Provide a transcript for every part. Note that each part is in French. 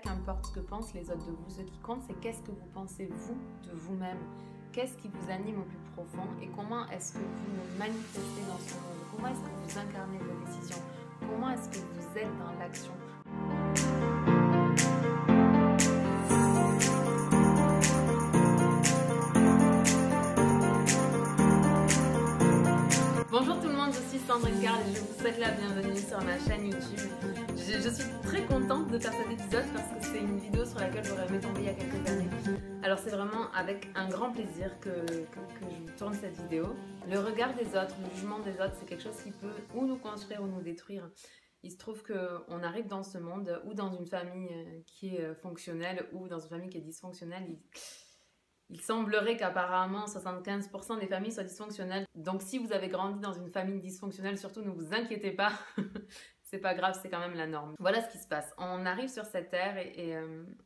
Qu'importe ce que pensent les autres de vous, ce qui compte, c'est qu'est-ce que vous pensez vous de vous-même, qu'est-ce qui vous anime au plus profond et comment est-ce que vous le manifestez dans ce monde, comment est-ce que vous incarnez vos décisions, comment est-ce que vous êtes dans l'action. Bonjour tout le monde, je suis Sandrine Carl et je vous souhaite la bienvenue sur ma chaîne YouTube. Je suis très contente de faire cet épisode parce que c'est une vidéo sur laquelle j'aurais aimé tomber il y a quelques années. Alors c'est vraiment avec un grand plaisir que je vous tourne cette vidéo. Le regard des autres, le jugement des autres, c'est quelque chose qui peut ou nous construire ou nous détruire. Il se trouve qu'on arrive dans ce monde ou dans une famille qui est fonctionnelle ou dans une famille qui est dysfonctionnelle. Il semblerait qu'apparemment 75% des familles soient dysfonctionnelles. Donc si vous avez grandi dans une famille dysfonctionnelle, surtout ne vous inquiétez pas. C'est pas grave, c'est quand même la norme. Voilà ce qui se passe. On arrive sur cette terre et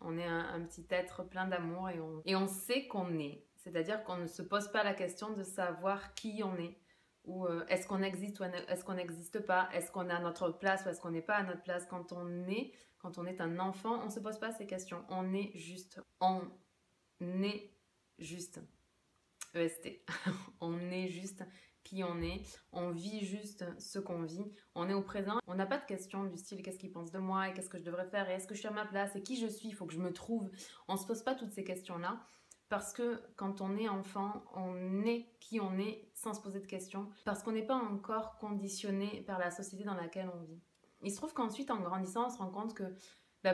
on est un petit être plein d'amour et on sait qu'on est. C'est-à-dire qu'on ne se pose pas la question de savoir qui on est. Ou est-ce qu'on existe ou est-ce qu'on n'existe pas? Est-ce qu'on est à notre place ou est-ce qu'on n'est pas à notre place? Quand on est un enfant, on ne se pose pas ces questions. On est juste. On est juste. EST. On est juste qui on vit juste ce qu'on vit, on est au présent, on n'a pas de questions du style qu'est-ce qu'ils pensent de moi et qu'est-ce que je devrais faire et est-ce que je suis à ma place et qui je suis, il faut que je me trouve. On se pose pas toutes ces questions-là parce que quand on est enfant, on est qui on est sans se poser de questions parce qu'on n'est pas encore conditionné par la société dans laquelle on vit. Il se trouve qu'ensuite en grandissant, on se rend compte que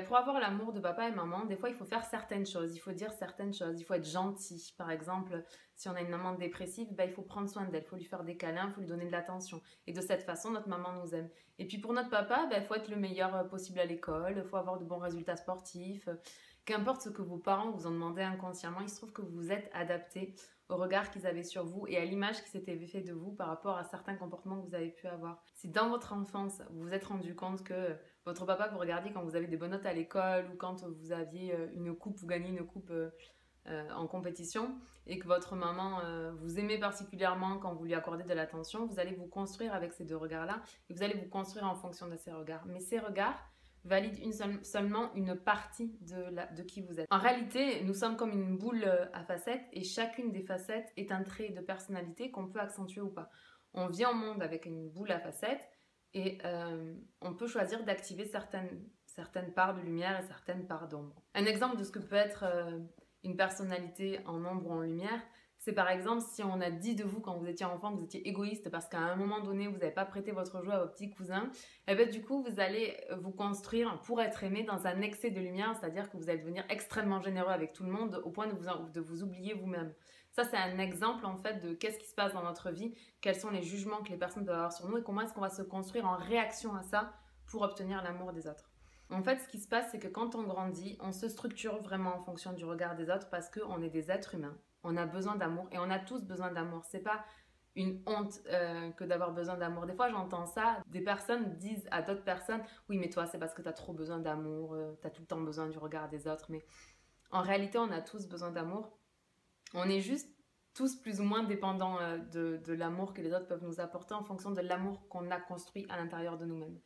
pour avoir l'amour de papa et maman, des fois il faut faire certaines choses, il faut dire certaines choses, il faut être gentil. Par exemple, si on a une maman dépressive, il faut prendre soin d'elle, il faut lui faire des câlins, il faut lui donner de l'attention. Et de cette façon, notre maman nous aime. Et puis pour notre papa, il faut être le meilleur possible à l'école, il faut avoir de bons résultats sportifs. Qu'importe ce que vos parents vous ont demandé inconsciemment, il se trouve que vous vous êtes adapté au regard qu'ils avaient sur vous et à l'image qui s'était fait de vous par rapport à certains comportements que vous avez pu avoir. Si dans votre enfance, vous vous êtes rendu compte que votre papa vous regardiez quand vous avez des bonnes notes à l'école ou quand vous aviez une coupe, vous gagnez une coupe en compétition et que votre maman vous aimait particulièrement quand vous lui accordez de l'attention, vous allez vous construire avec ces deux regards-là et vous allez vous construire en fonction de ces regards. Mais ces regards valident seulement une partie de qui vous êtes. En réalité, nous sommes comme une boule à facettes et chacune des facettes est un trait de personnalité qu'on peut accentuer ou pas. On vient au monde avec une boule à facettes et on peut choisir d'activer certaines parts de lumière et certaines parts d'ombre. Un exemple de ce que peut être une personnalité en ombre ou en lumière, c'est par exemple si on a dit de vous quand vous étiez enfant que vous étiez égoïste parce qu'à un moment donné vous n'avez pas prêté votre jouet à vos petits cousins, et bien du coup vous allez vous construire pour être aimé dans un excès de lumière, c'est-à-dire que vous allez devenir extrêmement généreux avec tout le monde au point de vous oublier vous-même. Ça c'est un exemple en fait de qu'est-ce qui se passe dans notre vie, quels sont les jugements que les personnes peuvent avoir sur nous et comment est-ce qu'on va se construire en réaction à ça pour obtenir l'amour des autres. En fait, ce qui se passe, c'est que quand on grandit, on se structure vraiment en fonction du regard des autres parce qu'on est des êtres humains. On a besoin d'amour et on a tous besoin d'amour. C'est pas une honte que d'avoir besoin d'amour. Des fois, j'entends ça. Des personnes disent à d'autres personnes « Oui, mais toi, c'est parce que tu as trop besoin d'amour. Tu as tout le temps besoin du regard des autres. » Mais en réalité, on a tous besoin d'amour. On est juste tous plus ou moins dépendants de l'amour que les autres peuvent nous apporter en fonction de l'amour qu'on a construit à l'intérieur de nous-mêmes.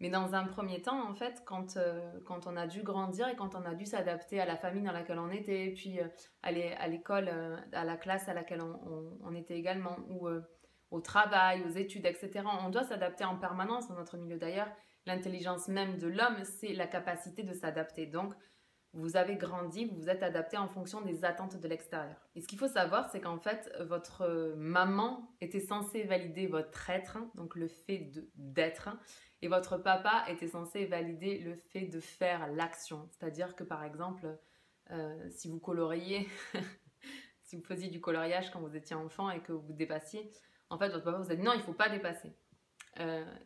Mais dans un premier temps, en fait, quand on a dû grandir et quand on a dû s'adapter à la famille dans laquelle on était, et puis à l'école, à la classe à laquelle on était également, ou au travail, aux études, etc., on doit s'adapter en permanence dans notre milieu. D'ailleurs, l'intelligence même de l'homme, c'est la capacité de s'adapter. Donc, vous avez grandi, vous vous êtes adapté en fonction des attentes de l'extérieur. Et ce qu'il faut savoir, c'est qu'en fait, votre maman était censée valider votre être, donc le fait d'être, et votre papa était censé valider le fait de faire l'action. C'est-à-dire que par exemple, si vous coloriez, si vous faisiez du coloriage quand vous étiez enfant et que vous dépassiez, en fait, votre papa vous a dit non, il ne faut pas dépasser.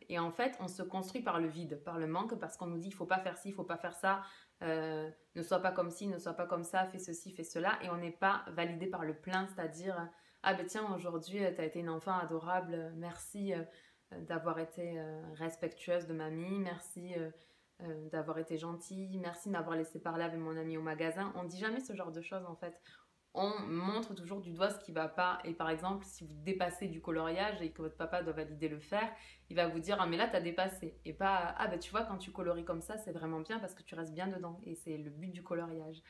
Et en fait, on se construit par le vide, par le manque, parce qu'on nous dit il ne faut pas faire ci, il ne faut pas faire ça, ne sois pas comme ci, ne sois pas comme ça, fais ceci, fais cela, et on n'est pas validé par le plein, c'est-à-dire ah ben tiens, aujourd'hui tu as été une enfant adorable, merci d'avoir été respectueuse de mamie, merci d'avoir été gentille, merci de m'avoir laissé parler avec mon ami au magasin. On ne dit jamais ce genre de choses en fait. on montre toujours du doigt ce qui ne va pas. Et par exemple, si vous dépassez du coloriage et que votre papa doit valider le faire, il va vous dire « Ah mais là, tu as dépassé ». Et pas « Ah ben tu vois, quand tu colories comme ça, c'est vraiment bien parce que tu restes bien dedans. » Et c'est le but du coloriage.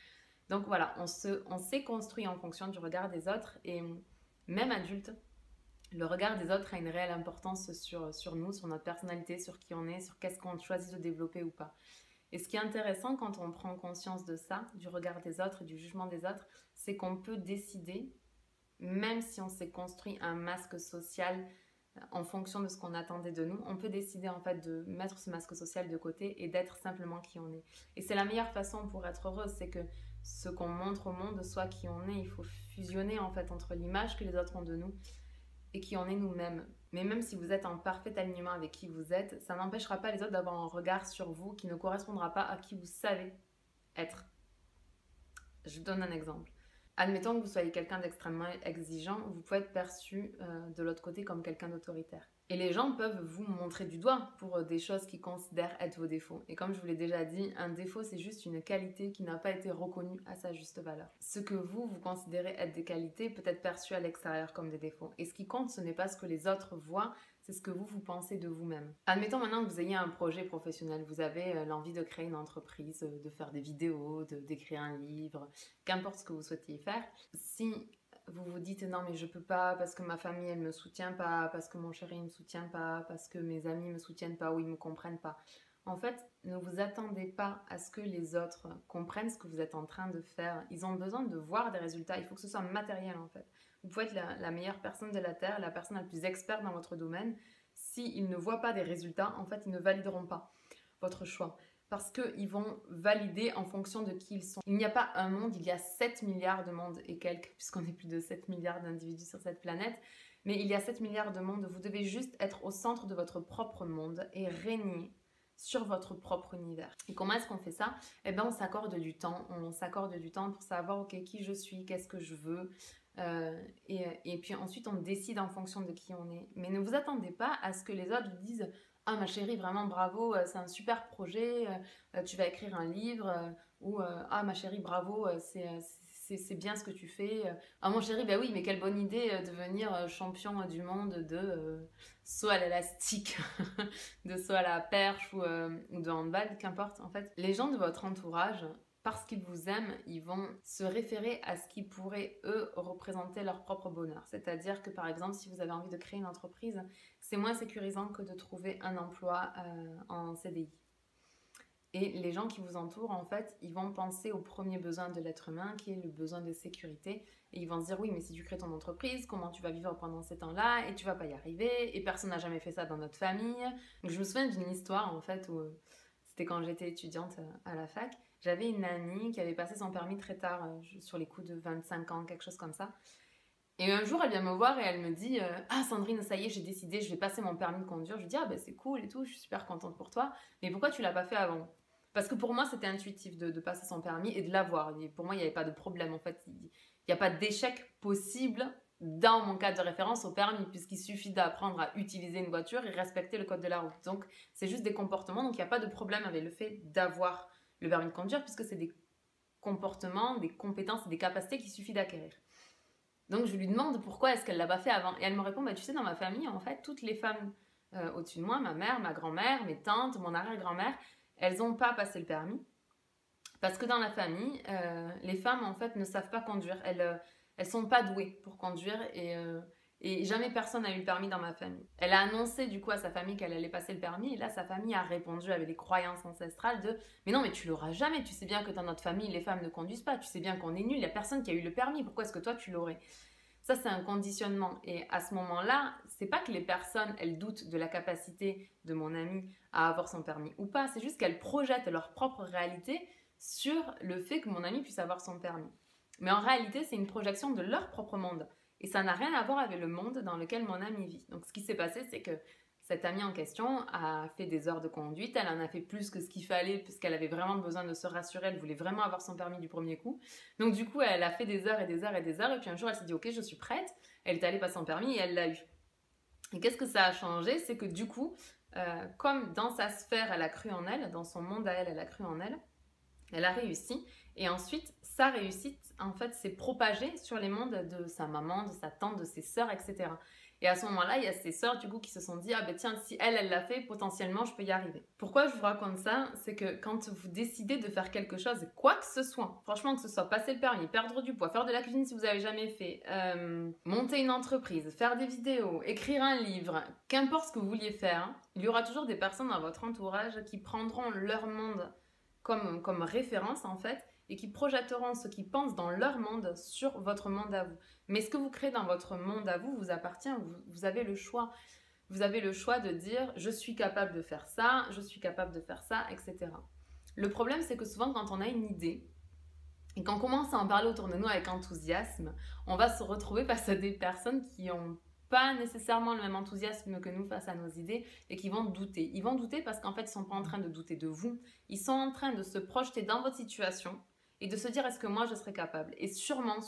Donc voilà, on s'est construit en fonction du regard des autres. Et même adulte, le regard des autres a une réelle importance sur nous, sur notre personnalité, sur qui on est, sur qu'est-ce qu'on choisit de développer ou pas. Et ce qui est intéressant quand on prend conscience de ça, du regard des autres et du jugement des autres, c'est qu'on peut décider, même si on s'est construit un masque social en fonction de ce qu'on attendait de nous, on peut décider en fait de mettre ce masque social de côté et d'être simplement qui on est. Et c'est la meilleure façon pour être heureuse, c'est que ce qu'on montre au monde soit qui on est. Il faut fusionner en fait entre l'image que les autres ont de nous et qui on est nous-mêmes. Mais même si vous êtes en parfait alignement avec qui vous êtes, ça n'empêchera pas les autres d'avoir un regard sur vous qui ne correspondra pas à qui vous savez être. Je vous donne un exemple. Admettons que vous soyez quelqu'un d'extrêmement exigeant, vous pouvez être perçu de l'autre côté comme quelqu'un d'autoritaire. Et les gens peuvent vous montrer du doigt pour des choses qu'ils considèrent être vos défauts. Et comme je vous l'ai déjà dit, un défaut, c'est juste une qualité qui n'a pas été reconnue à sa juste valeur. Ce que vous considérez être des qualités peut être perçu à l'extérieur comme des défauts. Et ce qui compte, ce n'est pas ce que les autres voient, c'est ce que vous pensez de vous-même. Admettons maintenant que vous ayez un projet professionnel, vous avez l'envie de créer une entreprise, de faire des vidéos, d'écrire un livre, qu'importe ce que vous souhaitiez faire. Si vous vous dites non mais je peux pas parce que ma famille elle me soutient pas, parce que mon chéri me soutient pas, parce que mes amis me soutiennent pas ou ils me comprennent pas. En fait, ne vous attendez pas à ce que les autres comprennent ce que vous êtes en train de faire. Ils ont besoin de voir des résultats, il faut que ce soit matériel en fait. Vous pouvez être la meilleure personne de la Terre, la personne la plus experte dans votre domaine. S'ils ne voient pas des résultats, en fait, ils ne valideront pas votre choix. Parce qu'ils vont valider en fonction de qui ils sont. Il n'y a pas un monde, il y a 7 milliards de mondes et quelques, puisqu'on est plus de 7 milliards d'individus sur cette planète. Mais il y a 7 milliards de mondes, vous devez juste être au centre de votre propre monde et régner sur votre propre univers. Et comment est-ce qu'on fait ça? Eh bien, on s'accorde du temps. On s'accorde du temps pour savoir, ok, qui je suis, qu'est-ce que je veux. Et puis ensuite, on décide en fonction de qui on est. Mais ne vous attendez pas à ce que les autres vous disent « Ah ma chérie, vraiment bravo, c'est un super projet, tu vas écrire un livre. » Ou « Ah ma chérie, bravo, c'est bien ce que tu fais. » Ah mon chéri, bah oui, mais quelle bonne idée de devenir champion du monde de saut à l'élastique, de saut à la perche ou de handball, qu'importe en fait. Les gens de votre entourage, parce qu'ils vous aiment, ils vont se référer à ce qui pourrait, eux, représenter leur propre bonheur. C'est-à-dire que, par exemple, si vous avez envie de créer une entreprise, c'est moins sécurisant que de trouver un emploi en CDI. Et les gens qui vous entourent, en fait, ils vont penser au premier besoin de l'être humain, qui est le besoin de sécurité. Et ils vont se dire, oui, mais si tu crées ton entreprise, comment tu vas vivre pendant ces temps-là? Et tu vas pas y arriver. Et personne n'a jamais fait ça dans notre famille. Donc, je me souviens d'une histoire, en fait, où c'était quand j'étais étudiante à la fac. J'avais une amie qui avait passé son permis très tard, sur les coups de 25 ans, quelque chose comme ça. Et un jour, elle vient me voir et elle me dit « Ah Sandrine, ça y est, j'ai décidé, je vais passer mon permis de conduire. » Je lui dis « Ah ben c'est cool et tout, je suis super contente pour toi. Mais pourquoi tu l'as pas fait avant ?» Parce que pour moi, c'était intuitif de passer son permis et de l'avoir. Pour moi, il n'y avait pas de problème. En fait, il n'y a pas d'échec possible dans mon cadre de référence au permis, puisqu'il suffit d'apprendre à utiliser une voiture et respecter le code de la route. Donc, c'est juste des comportements. Donc, il n'y a pas de problème avec le fait d'avoir le permis de conduire, puisque c'est des comportements, des compétences et des capacités qu'il suffit d'acquérir. Donc je lui demande pourquoi est-ce qu'elle l'a pas fait avant. Et elle me répond, bah, tu sais, dans ma famille, en fait, toutes les femmes au-dessus de moi, ma mère, ma grand-mère, mes tantes, mon arrière-grand-mère, elles n'ont pas passé le permis. Parce que dans la famille, les femmes, en fait, ne savent pas conduire. Elles sont pas douées pour conduire et jamais personne n'a eu le permis dans ma famille. Elle a annoncé du coup à sa famille qu'elle allait passer le permis et là sa famille a répondu avec des croyances ancestrales de « Mais non, mais tu l'auras jamais, tu sais bien que dans notre famille les femmes ne conduisent pas, tu sais bien qu'on est nuls, il n'y a personne qui a eu le permis, pourquoi est-ce que toi tu l'aurais ?» Ça c'est un conditionnement et à ce moment-là, c'est pas que les personnes elles doutent de la capacité de mon amie à avoir son permis ou pas, c'est juste qu'elles projettent leur propre réalité sur le fait que mon amie puisse avoir son permis. Mais en réalité, c'est une projection de leur propre monde. Et ça n'a rien à voir avec le monde dans lequel mon amie vit. Donc ce qui s'est passé, c'est que cette amie en question a fait des heures de conduite. Elle en a fait plus que ce qu'il fallait puisqu'elle avait vraiment besoin de se rassurer. Elle voulait vraiment avoir son permis du premier coup. Donc du coup, elle a fait des heures et des heures et des heures. Et puis un jour, elle s'est dit « Ok, je suis prête ». Elle est allée passer son permis et elle l'a eu. Et qu'est-ce que ça a changé? C'est que du coup, comme dans sa sphère, elle a cru en elle, dans son monde à elle, elle a cru en elle, Elle a réussi et ensuite sa réussite en fait s'est propagée sur les mondes de sa maman, de sa tante, de ses sœurs, etc. Et à ce moment-là, il y a ses sœurs du coup qui se sont dit ah ben tiens si elle l'a fait potentiellement je peux y arriver. Pourquoi je vous raconte ça? C'est que quand vous décidez de faire quelque chose, quoi que ce soit, franchement que ce soit passer le permis, perdre du poids, faire de la cuisine si vous avez jamais fait, monter une entreprise, faire des vidéos, écrire un livre, qu'importe ce que vous vouliez faire, il y aura toujours des personnes dans votre entourage qui prendront leur monde comme référence en fait et qui projetteront ce qu'ils pensent dans leur monde sur votre monde à vous. Mais ce que vous créez dans votre monde à vous vous appartient, vous avez le choix. Vous avez le choix de dire je suis capable de faire ça, je suis capable de faire ça, etc. Le problème c'est que souvent quand on a une idée et qu'on commence à en parler autour de nous avec enthousiasme, on va se retrouver face à des personnes qui n'ont pas nécessairement le même enthousiasme que nous face à nos idées et qui vont douter. Ils vont douter parce qu'en fait, ils ne sont pas en train de douter de vous. Ils sont en train de se projeter dans votre situation et de se dire est-ce que moi je serais capable? Et sûrement,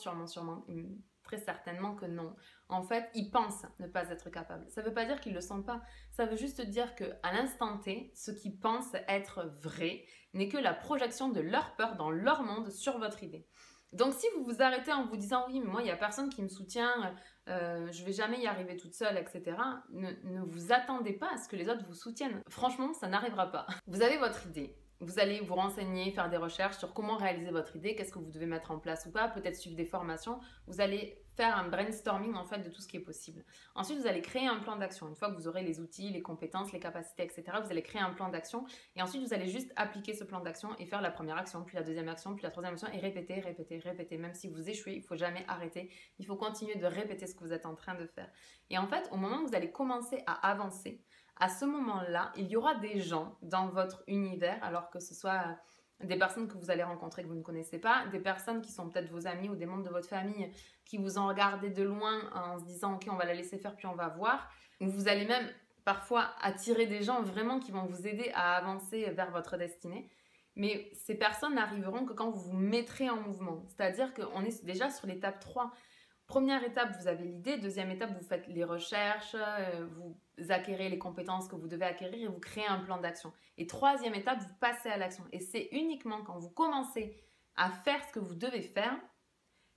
très certainement que non. En fait, ils pensent ne pas être capables. Ça ne veut pas dire qu'ils ne le sont pas. Ça veut juste dire qu'à l'instant T, ce qu'ils pensent être vrai n'est que la projection de leur peur dans leur monde sur votre idée. Donc si vous vous arrêtez en vous disant oui mais moi il n'y a personne qui me soutient, je vais jamais y arriver toute seule, etc. Ne vous attendez pas à ce que les autres vous soutiennent. Franchement, ça n'arrivera pas. Vous avez votre idée. Vous allez vous renseigner, faire des recherches sur comment réaliser votre idée, qu'est-ce que vous devez mettre en place ou pas, peut-être suivre des formations. Vous allez faire un brainstorming en fait de tout ce qui est possible. Ensuite, vous allez créer un plan d'action. Une fois que vous aurez les outils, les compétences, les capacités, etc., vous allez créer un plan d'action et ensuite vous allez juste appliquer ce plan d'action et faire la première action, puis la deuxième action, puis la troisième action et répéter, répéter, répéter. Même si vous échouez, il ne faut jamais arrêter. Il faut continuer de répéter ce que vous êtes en train de faire. Et en fait, au moment où vous allez commencer à avancer, à ce moment-là, il y aura des gens dans votre univers, alors que ce soit des personnes que vous allez rencontrer que vous ne connaissez pas, des personnes qui sont peut-être vos amis ou des membres de votre famille qui vous ont regardé de loin en se disant ok on va la laisser faire puis on va voir, ou vous allez même parfois attirer des gens vraiment qui vont vous aider à avancer vers votre destinée. Mais ces personnes n'arriveront que quand vous vous mettrez en mouvement, c'est-à-dire qu'on est déjà sur l'étape 3. Première étape, vous avez l'idée. Deuxième étape, vous faites les recherches, vous acquérez les compétences que vous devez acquérir et vous créez un plan d'action. Et troisième étape, vous passez à l'action. Et c'est uniquement quand vous commencez à faire ce que vous devez faire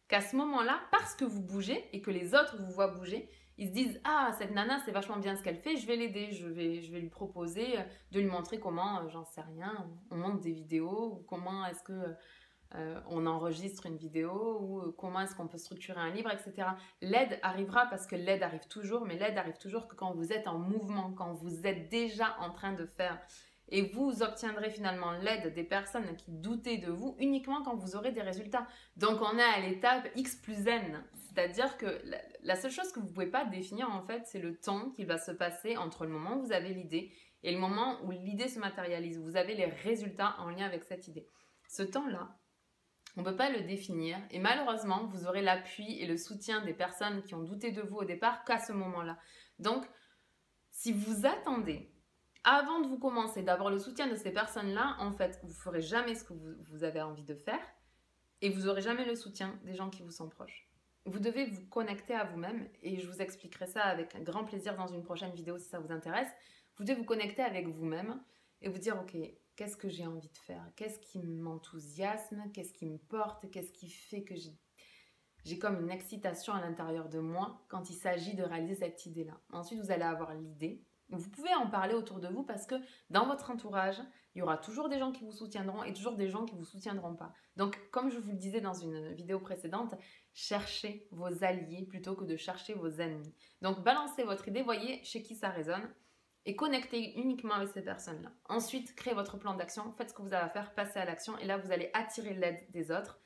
qu'à ce moment-là, parce que vous bougez et que les autres vous voient bouger, ils se disent « Ah, cette nana, c'est vachement bien ce qu'elle fait, je vais l'aider, je vais lui proposer de lui montrer comment, j'en sais rien, on monte des vidéos ou comment est-ce que... on enregistre une vidéo ou comment est-ce qu'on peut structurer un livre, etc. L'aide arrivera parce que l'aide arrive toujours, mais l'aide arrive toujours que quand vous êtes en mouvement, quand vous êtes déjà en train de faire. Et vous obtiendrez finalement l'aide des personnes qui doutaient de vous uniquement quand vous aurez des résultats. Donc on est à l'étape X plus N. C'est-à-dire que la seule chose que vous ne pouvez pas définir en fait, c'est le temps qui va se passer entre le moment où vous avez l'idée et le moment où l'idée se matérialise. Vous avez les résultats en lien avec cette idée. Ce temps-là, on ne peut pas le définir et malheureusement, vous aurez l'appui et le soutien des personnes qui ont douté de vous au départ qu'à ce moment-là. Donc, si vous attendez, avant de vous commencer, d'avoir le soutien de ces personnes-là, en fait, vous ne ferez jamais ce que vous avez envie de faire et vous n'aurez jamais le soutien des gens qui vous sont proches. Vous devez vous connecter à vous-même et je vous expliquerai ça avec un grand plaisir dans une prochaine vidéo si ça vous intéresse. Vous devez vous connecter avec vous-même et vous dire, ok, qu'est-ce que j'ai envie de faire? Qu'est-ce qui m'enthousiasme? Qu'est-ce qui me porte? Qu'est-ce qui fait que j'ai comme une excitation à l'intérieur de moi quand il s'agit de réaliser cette idée-là? Ensuite, vous allez avoir l'idée. Vous pouvez en parler autour de vous parce que dans votre entourage, il y aura toujours des gens qui vous soutiendront et toujours des gens qui ne vous soutiendront pas. Donc, comme je vous le disais dans une vidéo précédente, cherchez vos alliés plutôt que de chercher vos ennemis. Donc, balancez votre idée, voyez chez qui ça résonne et connectez uniquement avec ces personnes-là. Ensuite, créez votre plan d'action, faites ce que vous avez à faire, passez à l'action et là, vous allez attirer l'aide des autres.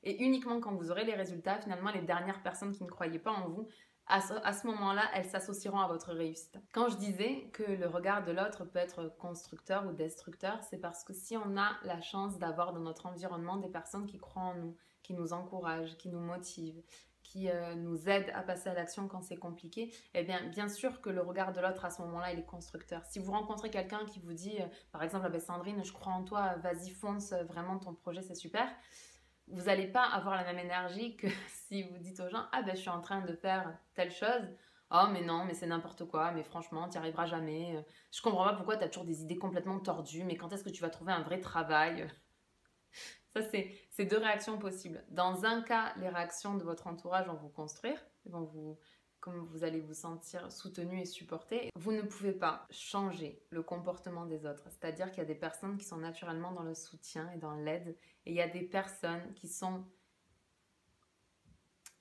Et uniquement quand vous aurez les résultats, finalement, les dernières personnes qui ne croyaient pas en vous, à ce moment-là, elles s'associeront à votre réussite. Quand je disais que le regard de l'autre peut être constructeur ou destructeur, c'est parce que si on a la chance d'avoir dans notre environnement des personnes qui croient en nous, qui nous encouragent, qui nous motivent, qui nous aident à passer à l'action quand c'est compliqué, eh bien sûr que le regard de l'autre à ce moment-là, il est constructeur. Si vous rencontrez quelqu'un qui vous dit, par exemple, avec Sandrine, je crois en toi, vas-y fonce, vraiment ton projet c'est super, vous n'allez pas avoir la même énergie que si vous dites aux gens « Ah ben je suis en train de faire telle chose. Oh mais non, mais c'est n'importe quoi, mais franchement, tu n'y arriveras jamais. Je comprends pas pourquoi tu as toujours des idées complètement tordues, mais quand est-ce que tu vas trouver un vrai travail ?» Ça, c'est deux réactions possibles. Dans un cas, les réactions de votre entourage vont vous construire, comme vous allez vous sentir soutenu et supporté. Vous ne pouvez pas changer le comportement des autres. C'est-à-dire qu'il y a des personnes qui sont naturellement dans le soutien et dans l'aide, et il y a des personnes qui sont,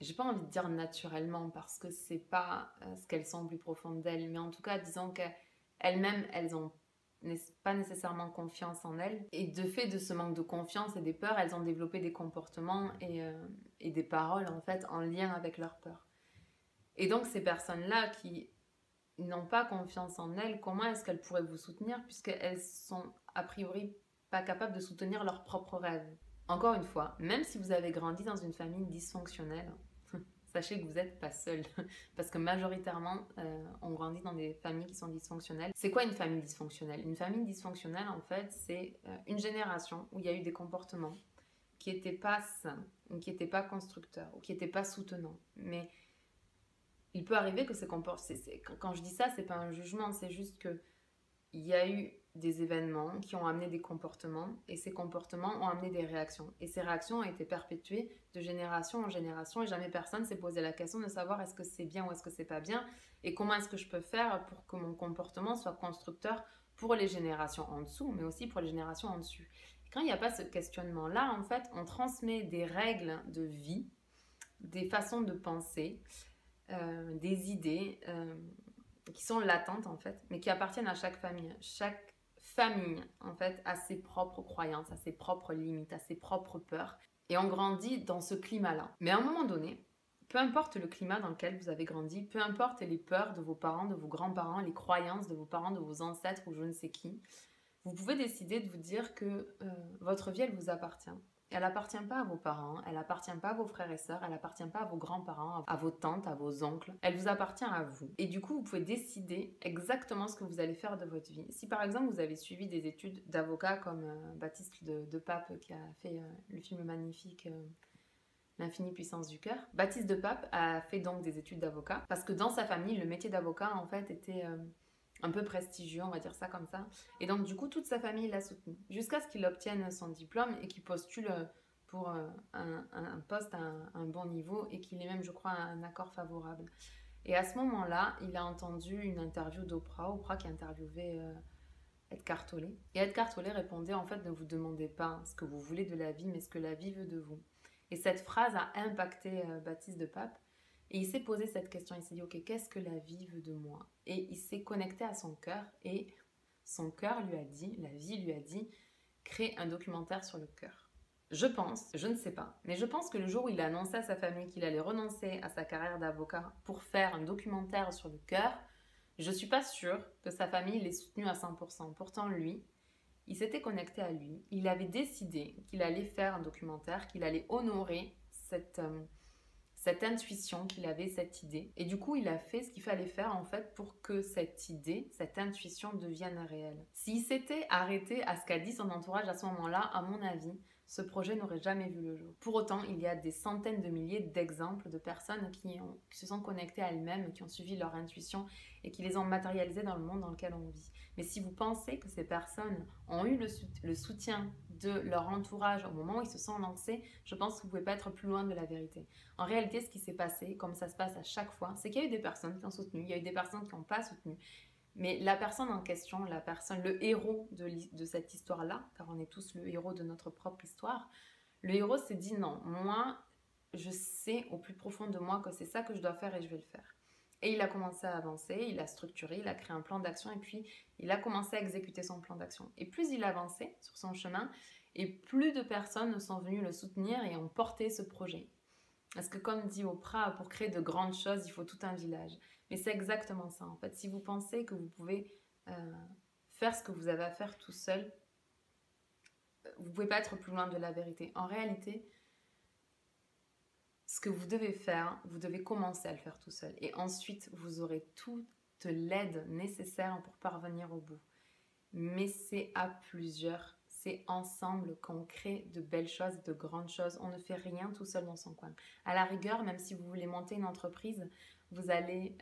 j'ai pas envie de dire naturellement parce que c'est pas ce qu'elles sont au plus profond d'elles, mais en tout cas, disons qu'elles-mêmes, elles ont pas nécessairement confiance en elles. Et de fait de ce manque de confiance et des peurs, elles ont développé des comportements et des paroles en fait en lien avec leurs peurs. Et donc ces personnes-là qui n'ont pas confiance en elles, comment est-ce qu'elles pourraient vous soutenir puisqu'elles sont a priori pas capables de soutenir leurs propres rêves? Encore une fois, même si vous avez grandi dans une famille dysfonctionnelle, sachez que vous n'êtes pas seul. Parce que majoritairement, on grandit dans des familles qui sont dysfonctionnelles. C'est quoi une famille dysfonctionnelle? Une famille dysfonctionnelle, en fait, c'est une génération où il y a eu des comportements qui n'étaient pas sains, ou qui n'étaient pas constructeurs, ou qui n'étaient pas soutenants. Mais il peut arriver que ces comportements... Quand je dis ça, c'est pas un jugement, c'est juste que il y a eu des événements qui ont amené des comportements et ces comportements ont amené des réactions. Et ces réactions ont été perpétuées de génération en génération et jamais personne s'est posé la question de savoir est-ce que c'est bien ou est-ce que c'est pas bien et comment est-ce que je peux faire pour que mon comportement soit constructeur pour les générations en dessous mais aussi pour les générations en dessus. Et quand il n'y a pas ce questionnement-là, en fait, on transmet des règles de vie, des façons de penser, des idées... qui sont latentes en fait, mais qui appartiennent à chaque famille. Chaque famille en fait a ses propres croyances, a ses propres limites, a ses propres peurs. Et on grandit dans ce climat-là. Mais à un moment donné, peu importe le climat dans lequel vous avez grandi, peu importe les peurs de vos parents, de vos grands-parents, les croyances de vos parents, de vos ancêtres ou je ne sais qui, vous pouvez décider de vous dire que votre vie, elle vous appartient. Elle n'appartient pas à vos parents, elle n'appartient pas à vos frères et sœurs, elle n'appartient pas à vos grands-parents, à vos tantes, à vos oncles. Elle vous appartient à vous. Et du coup, vous pouvez décider exactement ce que vous allez faire de votre vie. Si par exemple, vous avez suivi des études d'avocat comme Baptiste de Pape qui a fait le film magnifique L'infinie puissance du cœur, Baptiste de Pape a fait donc des études d'avocat parce que dans sa famille, le métier d'avocat en fait était... un peu prestigieux, on va dire ça comme ça. Et donc, du coup, toute sa famille l'a soutenu. Jusqu'à ce qu'il obtienne son diplôme et qu'il postule pour un poste à un bon niveau et qu'il ait même, je crois, un accord favorable. Et à ce moment-là, il a entendu une interview Oprah qui interviewait Edgar Tolle. Et Edgar Tolle répondait, en fait, ne vous demandez pas ce que vous voulez de la vie, mais ce que la vie veut de vous. Et cette phrase a impacté Baptiste de Pape. Et il s'est posé cette question, il s'est dit, ok, qu'est-ce que la vie veut de moi? Et il s'est connecté à son cœur et son cœur lui a dit, la vie lui a dit, crée un documentaire sur le cœur. Je pense, je ne sais pas, mais je pense que le jour où il a annoncé à sa famille qu'il allait renoncer à sa carrière d'avocat pour faire un documentaire sur le cœur, je ne suis pas sûre que sa famille l'ait soutenu à 100%. Pourtant, lui, il s'était connecté à lui, il avait décidé qu'il allait faire un documentaire, qu'il allait honorer cette intuition qu'il avait, cette idée. Et du coup, il a fait ce qu'il fallait faire en fait pour que cette idée, cette intuition devienne réelle. S'il s'était arrêté à ce qu'a dit son entourage à ce moment-là, à mon avis, ce projet n'aurait jamais vu le jour. Pour autant, il y a des centaines de milliers d'exemples de personnes qui se sont connectées à elles-mêmes, qui ont suivi leur intuition et qui les ont matérialisées dans le monde dans lequel on vit. Mais si vous pensez que ces personnes ont eu le soutien de leur entourage au moment où ils se sont lancés, je pense que vous ne pouvez pas être plus loin de la vérité. En réalité, ce qui s'est passé, comme ça se passe à chaque fois, c'est qu'il y a eu des personnes qui ont soutenu, il y a eu des personnes qui n'ont pas soutenu. Mais la personne en question, le héros de cette histoire-là, car on est tous le héros de notre propre histoire, le héros s'est dit non, moi, je sais au plus profond de moi que c'est ça que je dois faire et je vais le faire. Et il a commencé à avancer, il a structuré, il a créé un plan d'action et puis il a commencé à exécuter son plan d'action. Et plus il avançait sur son chemin, et plus de personnes sont venues le soutenir et ont porté ce projet. Parce que comme dit Oprah, pour créer de grandes choses, il faut tout un village. Mais c'est exactement ça en fait. Si vous pensez que vous pouvez faire ce que vous avez à faire tout seul, vous ne pouvez pas être plus loin de la vérité. En réalité, ce que vous devez faire, vous devez commencer à le faire tout seul. Et ensuite, vous aurez toute l'aide nécessaire pour parvenir au bout. Mais c'est à plusieurs, c'est ensemble qu'on crée de belles choses, de grandes choses. On ne fait rien tout seul dans son coin. À la rigueur, même si vous voulez monter une entreprise, vous allez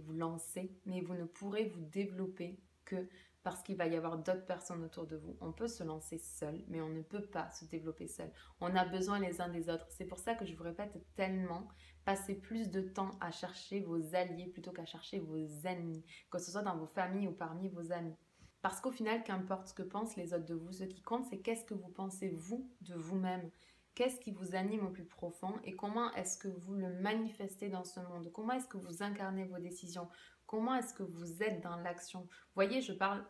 vous lancer, mais vous ne pourrez vous développer que parce qu'il va y avoir d'autres personnes autour de vous. On peut se lancer seul, mais on ne peut pas se développer seul. On a besoin les uns des autres. C'est pour ça que je vous répète tellement, passez plus de temps à chercher vos alliés plutôt qu'à chercher vos ennemis, que ce soit dans vos familles ou parmi vos amis. Parce qu'au final, qu'importe ce que pensent les autres de vous, ce qui compte, c'est qu'est-ce que vous pensez vous de vous-même. Qu'est-ce qui vous anime au plus profond et comment est-ce que vous le manifestez dans ce monde? Comment est-ce que vous incarnez vos décisions? Comment est-ce que vous êtes dans l'action? Vous voyez, je parle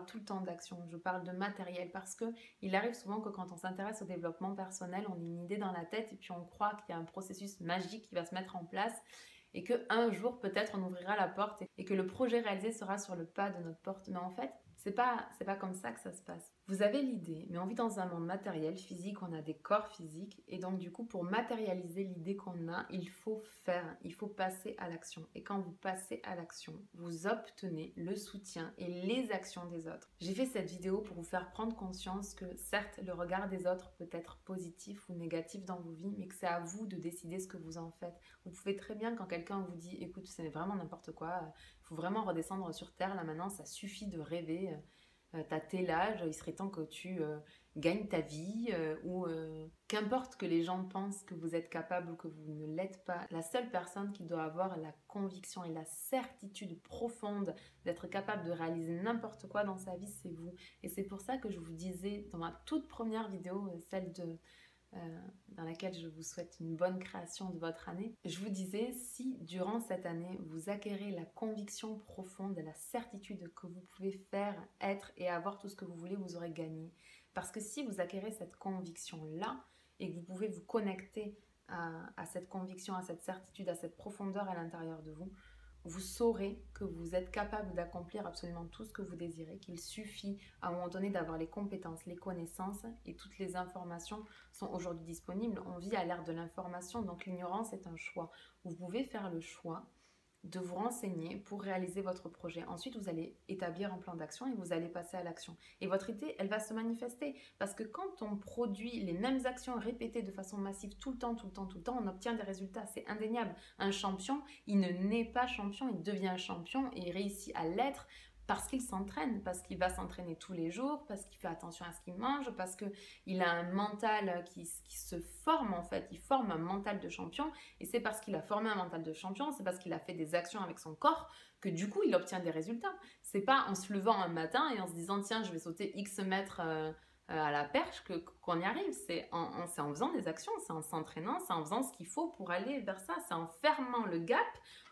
tout le temps d'action, je parle de matériel parce qu'il arrive souvent que quand on s'intéresse au développement personnel, on a une idée dans la tête et puis on croit qu'il y a un processus magique qui va se mettre en place et qu'un jour peut-être on ouvrira la porte et que le projet réalisé sera sur le pas de notre porte. Mais en fait, c'est pas comme ça que ça se passe. Vous avez l'idée, mais on vit dans un monde matériel, physique, on a des corps physiques. Et donc du coup, pour matérialiser l'idée qu'on a, il faut faire, il faut passer à l'action. Et quand vous passez à l'action, vous obtenez le soutien et les actions des autres. J'ai fait cette vidéo pour vous faire prendre conscience que certes, le regard des autres peut être positif ou négatif dans vos vies, mais que c'est à vous de décider ce que vous en faites. Vous pouvez très bien, quand quelqu'un vous dit « écoute, c'est vraiment n'importe quoi, il faut vraiment redescendre sur terre, là maintenant, ça suffit de rêver ». T'as tel âge, il serait temps que tu gagnes ta vie ou qu'importe que les gens pensent que vous êtes capable ou que vous ne l'êtes pas, la seule personne qui doit avoir la conviction et la certitude profonde d'être capable de réaliser n'importe quoi dans sa vie, c'est vous. Et c'est pour ça que je vous disais dans ma toute première vidéo, celle dans laquelle je vous souhaite une bonne création de votre année, je vous disais, si durant cette année vous acquérez la conviction profonde et la certitude que vous pouvez faire, être et avoir tout ce que vous voulez, vous aurez gagné. Parce que si vous acquérez cette conviction-là et que vous pouvez vous connecter à cette conviction, à cette certitude, à cette profondeur à l'intérieur de vous, vous saurez que vous êtes capable d'accomplir absolument tout ce que vous désirez, qu'il suffit à un moment donné d'avoir les compétences, les connaissances et toutes les informations sont aujourd'hui disponibles. On vit à l'ère de l'information, donc l'ignorance est un choix. Vous pouvez faire le choix de vous renseigner pour réaliser votre projet. Ensuite, vous allez établir un plan d'action et vous allez passer à l'action. Et votre idée, elle va se manifester parce que quand on produit les mêmes actions répétées de façon massive tout le temps, on obtient des résultats. C'est indéniable. Un champion, il ne naît pas champion, il devient champion et il réussit à l'être parce qu'il s'entraîne, parce qu'il va s'entraîner tous les jours, parce qu'il fait attention à ce qu'il mange, parce qu'il a un mental qui se forme en fait. Il forme un mental de champion et c'est parce qu'il a formé un mental de champion, c'est parce qu'il a fait des actions avec son corps que du coup il obtient des résultats. C'est pas en se levant un matin et en se disant tiens je vais sauter X mètres à la perche qu'on y arrive. C'est en faisant des actions, c'est en s'entraînant, c'est en faisant ce qu'il faut pour aller vers ça, c'est en fermant le gap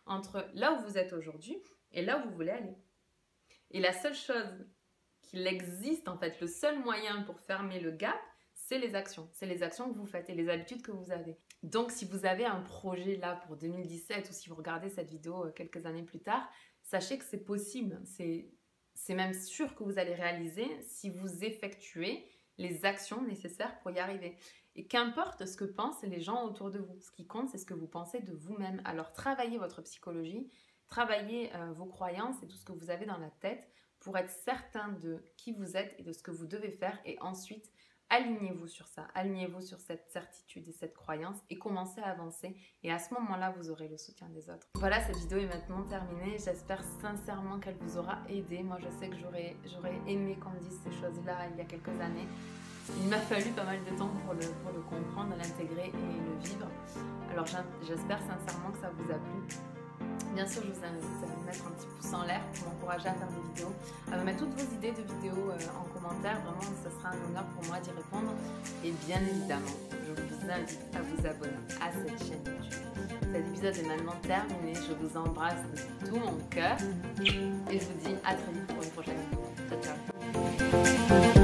entre là où vous êtes aujourd'hui et là où vous voulez aller. Et la seule chose qu'il existe, en fait, le seul moyen pour fermer le gap, c'est les actions. C'est les actions que vous faites et les habitudes que vous avez. Donc, si vous avez un projet là pour 2017 ou si vous regardez cette vidéo quelques années plus tard, sachez que c'est possible. C'est même sûr que vous allez réaliser si vous effectuez les actions nécessaires pour y arriver. Et qu'importe ce que pensent les gens autour de vous, ce qui compte, c'est ce que vous pensez de vous-même. Alors, travaillez votre psychologie, travaillez vos croyances et tout ce que vous avez dans la tête pour être certain de qui vous êtes et de ce que vous devez faire. Et ensuite, alignez-vous sur ça. Alignez-vous sur cette certitude et cette croyance et commencez à avancer. Et à ce moment-là, vous aurez le soutien des autres. Voilà, cette vidéo est maintenant terminée. J'espère sincèrement qu'elle vous aura aidé. Moi, je sais que j'aurais aimé qu'on me dise ces choses-là il y a quelques années. Il m'a fallu pas mal de temps pour le comprendre, l'intégrer et le vivre. Alors, j'espère sincèrement que ça vous a plu. Bien sûr, je vous invite à me mettre un petit pouce en l'air pour m'encourager à faire des vidéos, à me mettre toutes vos idées de vidéos en commentaire. Vraiment, ce sera un honneur pour moi d'y répondre. Et bien évidemment, je vous invite à vous abonner à cette chaîne YouTube. Cet épisode est maintenant terminé. Je vous embrasse de tout mon cœur et je vous dis à très vite pour une prochaine vidéo. Ciao, ciao.